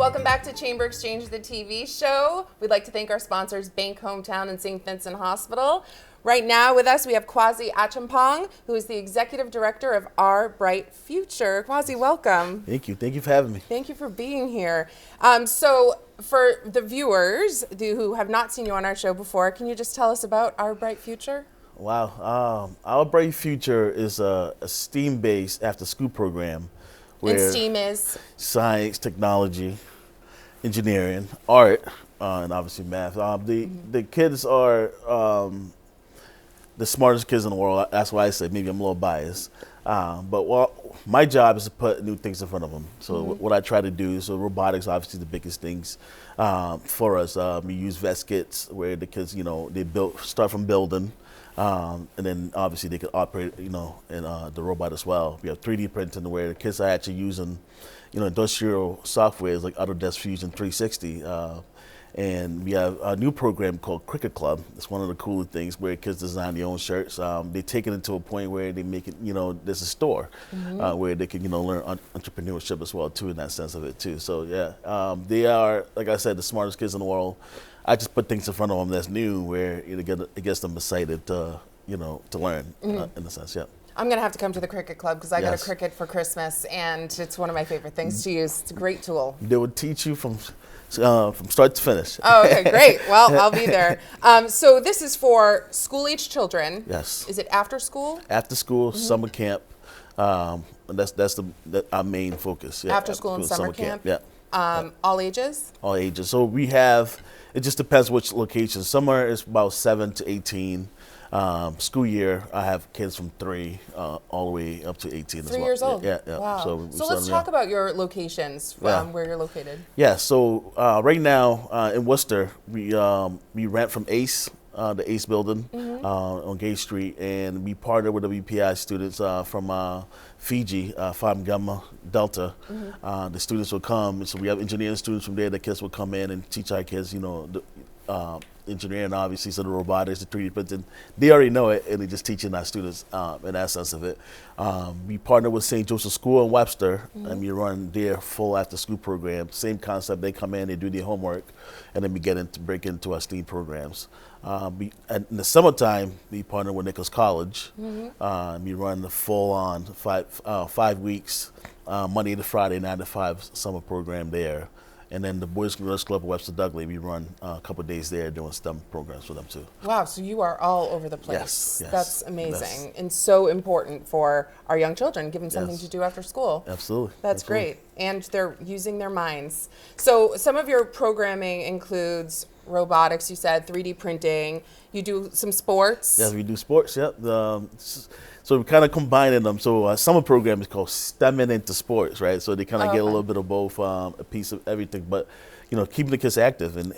Welcome back to Chamber Exchange, the TV show. We'd like to thank our sponsors, Bank Hometown and St. Vincent Hospital. Right now with us, we have Kwasi Acheampong, who is the Executive Director of Our Bright Future. Kwasi, welcome. Thank you. Thank you for having me. Thank you for being here. So for the viewers who have not seen you on our show before, can you just tell us about Our Bright Future? Wow. Our Bright Future is a STEAM-based after-school program. And STEAM is? Science, technology, engineering, art, and obviously math. The kids are the smartest kids in the world. That's why I say maybe I'm a little biased. But my job is to put new things in front of them. So what I try to do, so robotics obviously the biggest things for us. We use vest kits where the kids, they start from building. And then obviously they can operate, in the robot as well. We have 3D printing where the kids are actually using, industrial softwares like Autodesk Fusion 360. And we have a new program called Cricket Club. It's one of the cooler things where kids design their own shirts. They take it into a point where they make it, there's a store where they can, learn entrepreneurship as well too, in that sense of it too. So yeah, they are, like I said, the smartest kids in the world. I just put things in front of them that's new where it gets them excited to, to learn in a sense, yeah. I'm going to have to come to the Cricket Club because I got a Cricut for Christmas and it's one of my favorite things to use. It's a great tool. They would teach you from start to finish. Oh, okay, great. Well, I'll be there. So this is for school-age children. Yes. Is it after school? After school, summer camp. And that's our main focus. Yeah. After school and summer camp? Yeah. All ages? All ages. So we have, it just depends which location. Summer is about 7 to 18. School year, I have kids from 3 all the way up to 18 as well. 3 years old? Yeah. Wow. So let's talk about your locations, where you're located. Yeah, so right now in Worcester, we rent from ACE, the ACE building on Gay Street, and we partner with WPI students from Fiji, Phi Gamma Delta. The students will come, so we have engineering students from there. The kids will come in and teach our kids, engineering, obviously, so the robotics, the 3D printing, they already know it, and they're just teaching our students in that sense of it. We partner with St. Joseph School in Webster, and we run their full after-school program. Same concept, they come in, they do their homework, and then we break into our STEAM programs. In the summertime, we partner with Nichols College. We run the full-on 5 weeks, Monday to Friday, 9 to 5 summer program there. And then the Boys and Girls Club of Webster Douglas, we run a couple of days there doing STEM programs for them too. Wow, so you are all over the place. Yes. That's amazing and so important for our young children, give them something to do after school. Absolutely. That's great. And they're using their minds. So some of your programming includes robotics, you said, 3D printing. You do some sports? Yes, we do sports, yep. So we kind of combining them. So summer program is called STEMing into sports, right? So they kind of get a little bit of both, a piece of everything. But, keeping the kids active. And,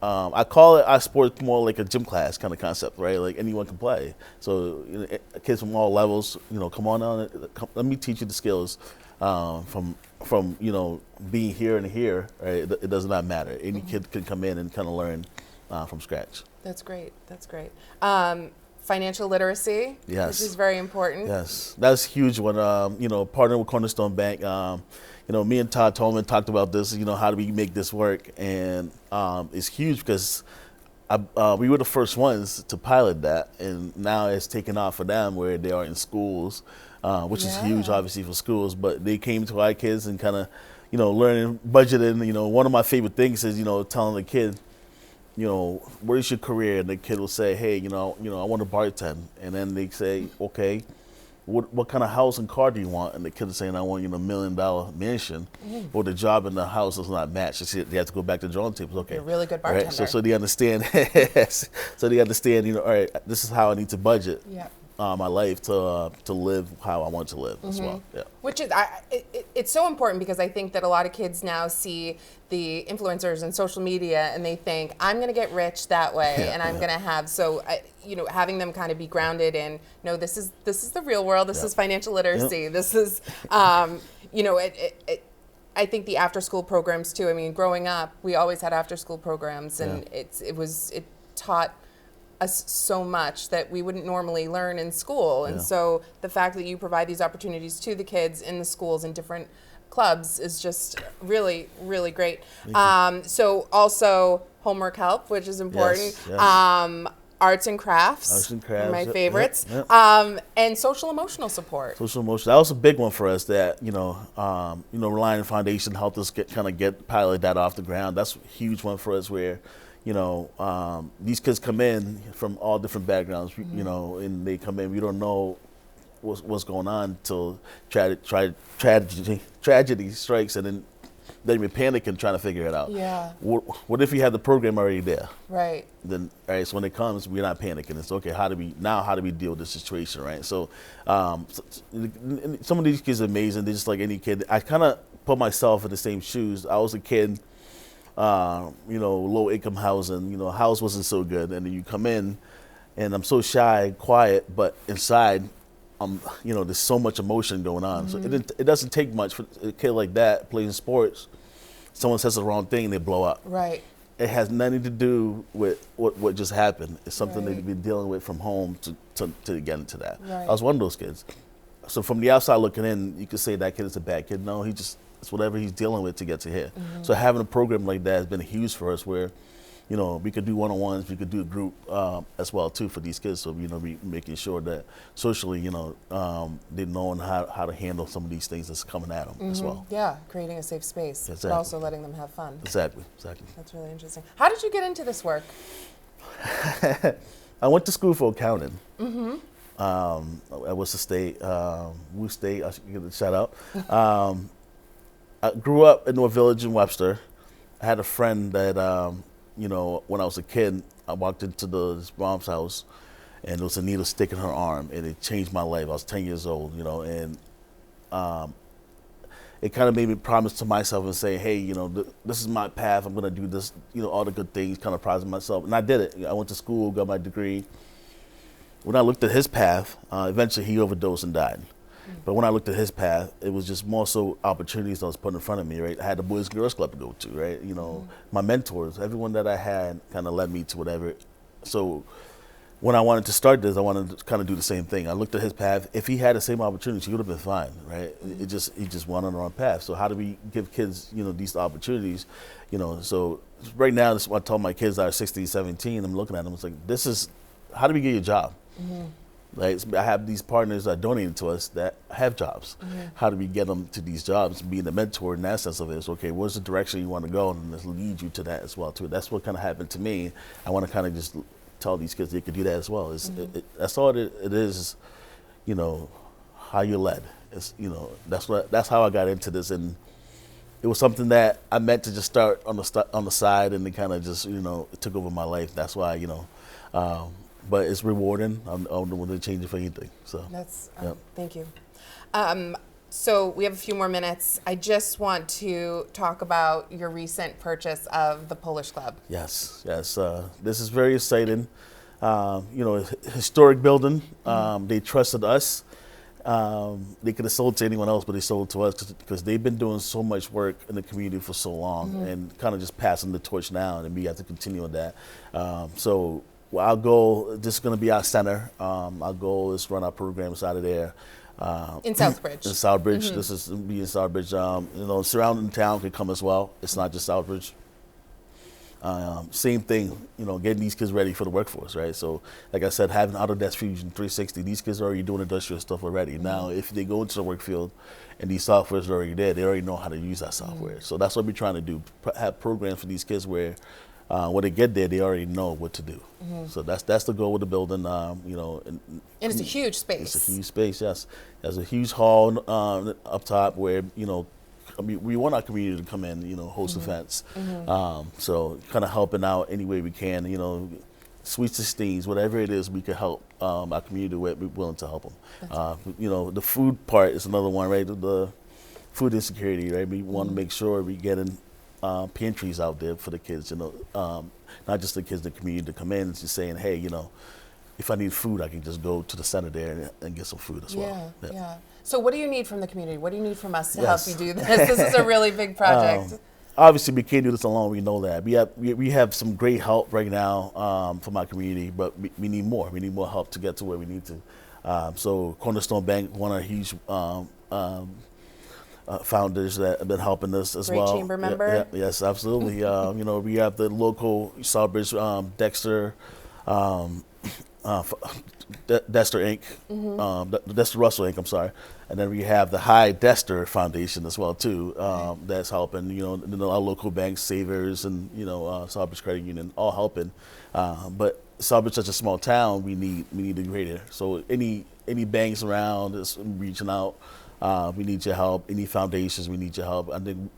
I call it our sport more like a gym class kind of concept, right? Like anyone can play. So kids from all levels, come on down. Let me teach you the skills from being here and here, right? It does not matter. Any kid can come in and kind of learn from scratch. That's great. That's great. Financial literacy, yes, which is very important. Yes, that's a huge one. Partnering with Cornerstone Bank. Me and Todd Tolman talked about this. How do we make this work? And it's huge because we were the first ones to pilot that, and now it's taken off for them where they are in schools, which is huge, obviously for schools. But they came to our kids and kind of, learning budgeting. One of my favorite things is telling the kid, where's your career? And the kid will say, hey, I want to bartend. And then they say, okay, what kind of house and car do you want? And the kid is saying, I want, $1 million mansion. Or the job in the house does not match. They have to go back to drawing tables. Okay. You're a really good bartender. Right? So they understand, all right, this is how I need to budget. Yeah. My life to live how I want to live as well. Yeah. Which is, it's so important because I think that a lot of kids now see the influencers and social media and they think, I'm going to get rich that way and I'm going to have, having them kind of be grounded in, no, this is the real world. This is financial literacy. This is, I think the after school programs too. I mean, growing up, we always had after school programs and it taught us so much that we wouldn't normally learn in school. And so the fact that you provide these opportunities to the kids in the schools in different clubs is just really, really great. So also homework help, which is important. Yes. Arts and crafts, Arts and crafts, my yep, favorites. yep. And social emotional support. Social emotion. That was a big one for us. That Reliant Foundation helped us get pilot that off the ground. That's a huge one for us. Where, these kids come in from all different backgrounds. And they come in. We don't know what's going on until tragedy strikes, and then we panic and trying to figure it out. Yeah. What if we had the program already there? Right. Then, all right, so when it comes, we're not panicking. It's okay. How do we deal with this situation, right? So, some of these kids are amazing. They're just like any kid. I kind of put myself in the same shoes. I was a kid, low income housing. House wasn't so good, and then you come in, and I'm so shy, quiet, but inside, there's so much emotion going on. So it doesn't take much for a kid like that playing sports. Someone says the wrong thing, they blow up. Right. It has nothing to do with what just happened. It's something they've been dealing with from home to get into that. Right. I was one of those kids. So from the outside looking in, you could say that kid is a bad kid. No, it's whatever he's dealing with to get to here. So having a program like that has been huge for us, where we could do one-on-ones, we could do a group as well too for these kids. So we making sure that socially, they're knowing how to handle some of these things that's coming at them as well. Yeah, creating a safe space, Exactly. but also letting them have fun. Exactly. That's really interesting. How did you get into this work? I went to school for accounting. At Worcester State, Wu State. I should give it a shout out. I grew up in North Village in Webster. I had a friend that. When I was a kid, I walked into this mom's house, and there was a needle stick in her arm, and it changed my life. I was 10 years old, and it kind of made me promise to myself and say, hey, this is my path. I'm going to do this, all the good things, kind of promise myself. And I did it. I went to school, got my degree. When I looked at his path, eventually he overdosed and died. But when I looked at his path, it was just more so opportunities that was put in front of me, right? I had the Boys and Girls Club to go to, right? My mentors, everyone that I had kind of led me to whatever. So when I wanted to start this, I wanted to kind of do the same thing. I looked at his path. If he had the same opportunities, he would have been fine, right? He just went on the wrong path. So how do we give kids, these opportunities? So right now, this is what I tell my kids that are 16, 17. I'm looking at them, it's like, how do we get you a job? Like, I have these partners that are donating to us that have jobs. How do we get them to these jobs? Being a mentor in that sense of it is, okay, where's the direction you want to go, and let's lead you to that as well too. That's what kind of happened to me. I want to kind of just tell these kids they could do that as well. That's all it is. How you're led. That's how I got into this, and it was something that I meant to just start on the side, and it kind of just it took over my life. That's why but it's rewarding. I don't want to change it for anything. So that's thank you. So we have a few more minutes. I just want to talk about your recent purchase of the Polish Club. Yes. This is very exciting. Historic building. They trusted us. They could have sold to anyone else, but they sold to us because they've been doing so much work in the community for so long, and kind of just passing the torch now, and we have to continue with that. Well, our goal, this is going to be our center. Our goal is to run our programs out of there. In Southbridge. In Southbridge. This is be in Southbridge. Surrounding town can come as well. It's not just Southbridge. Same thing, getting these kids ready for the workforce, right? So, like I said, having Autodesk Fusion 360, these kids are already doing industrial stuff already. Now, if they go into the work field and these softwares are already there, they already know how to use that software. So that's what we're trying to do, have programs for these kids where when they get there, they already know what to do. So that's the goal with the building. And it's a huge space. It's a huge space, yes. There's a huge hall up top where we want our community to come in, host events. So kind of helping out any way we can. Sweet 16s, whatever it is we can help our community with, we're willing to help them. The food part is another one, right? The food insecurity, right? We want to make sure we get in. Pantries out there for the kids, not just the kids in the community to come in and just saying, hey, if I need food, I can just go to the center there and get some food as well. Yeah. So what do you need from the community? What do you need from us to help you do this? This is a really big project. Obviously, we can't do this alone. We know that. We have some great help right now from our community, but we need more. We need more help to get to where we need to. So Cornerstone Bank won a huge founders that have been helping us as Great well. chamber member. Yes, absolutely. We have the local Sawbridge, Dexter, Dexter Inc., Dexter Russell Inc. I'm sorry, and then we have the High Dexter Foundation as well too. That's helping. Our local banks, Savers, and Sawbridge Credit Union, all helping. But Sawbridge is such a small town. We need a greater. So any banks around is reaching out. We need your help. Any foundations, we need your help. I think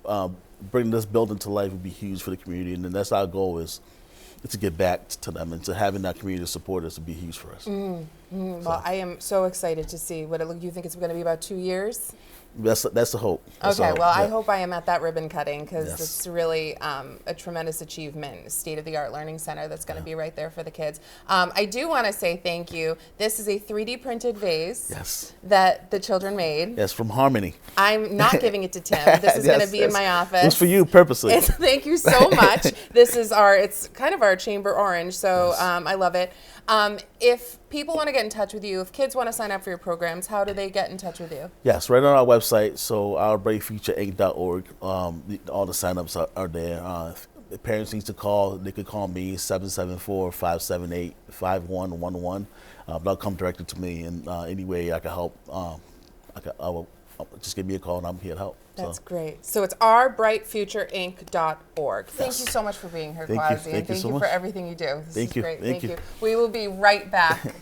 bringing this building to life would be huge for the community, and that's our goal is to get back to them, and to having that community support us would be huge for us. Well, I am so excited to see what it looks. You think it's going to be about 2 years? That's the hope. I hope I am at that ribbon cutting, because Yes. it's really a tremendous achievement, state-of-the-art learning center that's going to be right there for the kids. I do want to say thank you. This is a 3D printed vase that the children made. Yes, from Harmony. I'm not giving it to Tim. This is going to be in my office. It's for you purposely. Thank you so much. This is it's kind of our chamber orange, so I love it. If people want to get in touch with you, if kids want to sign up for your programs, how do they get in touch with you? Yes, right on our website, so ourbrightfutureinc.org. All the signups are there. If parents need to call, they could call me, 774-578-5111. But they'll come directly to me, and any way I can help, just give me a call, and I'm here to help. That's great. So it's ourbrightfutureinc.org. Thank you so much for being here, Kwasi, and thank you for everything you do. This is great. Thank you. We will be right back.